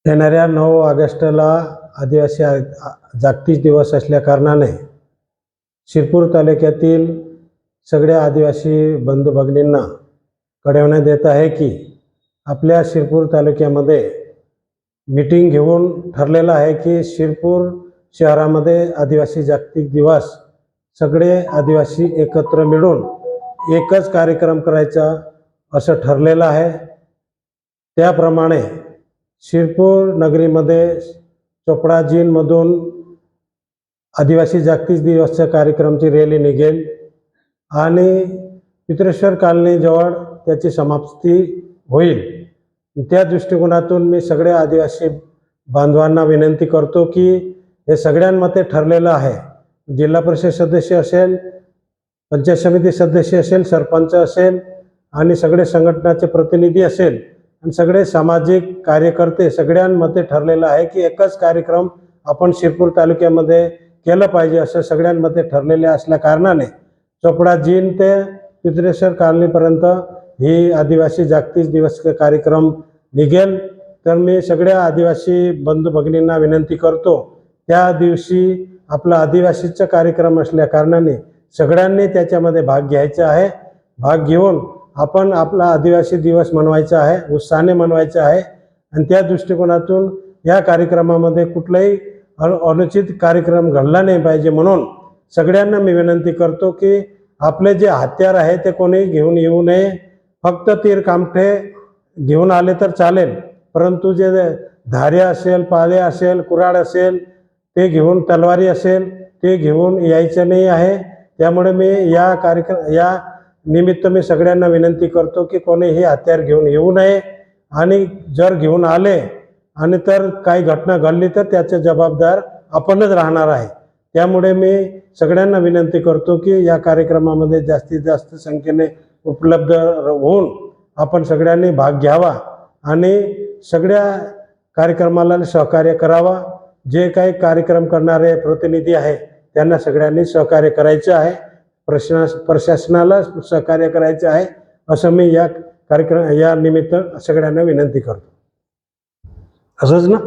येणाऱ्या 9 ऑगस्टला आदिवासी जागतिक दिवस असल्याकारणाने शिरपूर तालुक्यातील सगळ्या आदिवासी बंधू भगिनींना कळवण्यात येत आहे की आपल्या शिरपूर तालुक्यामध्ये मीटिंग घेऊन ठरलेलं आहे की शिरपूर शहरामध्ये आदिवासी जागतिक दिवस सगळे आदिवासी एकत्र मिळून एकच कार्यक्रम करायचा असं ठरलेलं आहे। त्याप्रमाणे शिरपूर नगरीमध्ये चोपडा जीनमधून आदिवासी जागतिक दिवसच्या कार्यक्रमाची रॅली निघेल आणि पित्रेश्वर कॉलनीजवळ त्याची समाप्ती होईल। त्या दृष्टिकोनातून मी सगळ्या आदिवासी बांधवांना विनंती करतो की हे सगळ्यांमध्ये ठरलेलं आहे, जिल्हा परिषद सदस्य असेल, पंचायत समिती सदस्य असेल, सरपंच असेल आणि सगळे संघटनाचे प्रतिनिधी असेल आणि सगळे सामाजिक कार्यकर्ते सगळ्यांमध्ये ठरलेलं आहे की एकच कार्यक्रम आपण शिरपूर तालुक्यामध्ये केलं पाहिजे असं सगळ्यांमध्ये ठरलेले असल्या कारणाने चोपडा जीन ते पित्रेश्वर कॉलनीपर्यंत ही आदिवासी जागतिक दिवस कार्यक्रम निघेल। तर मी सगळ्या आदिवासी बंधू भगिनींना विनंती करतो, त्या दिवशी आपला आदिवासीचा कार्यक्रम असल्या कारणाने सगळ्यांनी त्याच्यामध्ये भाग घ्यायचा आहे। भाग घेऊन आपण आपला आदिवासी दिवस मनवायचा आहे, उत्साहाने मनवायचा आहे आणि त्या दृष्टिकोनातून या कार्यक्रमामध्ये कुठलाही अनुचित कार्यक्रम घडला नाही पाहिजे म्हणून सगळ्यांना मी विनंती करतो की आपले जे हत्यार आहे ते कोणी घेऊन येऊ नये। फक्त तीर कामठे घेऊन आले तर चालेल, परंतु जे धार्या असेल, पाले असेल, कुऱ्हाड असेल ते घेऊन, तलवारी असेल ते घेऊन यायचं नाही आहे। त्यामुळे मी या निमित्त मी सगळ्यांना विनंती करतो की कोणीही हत्यार घेऊन येऊ नये आणि जर घेऊन आले आणि तर काही घटना घडली तर त्याचे जबाबदार आपणच राहणार आहे। त्यामुळे मी सगळ्यांना विनंती करतो की या कार्यक्रमामध्ये जास्तीत जास्त संख्येने उपलब्ध होऊन आपण सगळ्यांनी भाग घ्यावा आणि सगळ्या कार्यक्रमाला सहकार्य करावा। जे काही कार्यक्रम करणारे प्रतिनिधी आहे त्यांना सगळ्यांनी सहकार्य करायचे आहे, प्रशासनाला सहकार्य करायचे आहे असं मी या निमित्त सगळ्यांना विनंती करतो। असंच ना।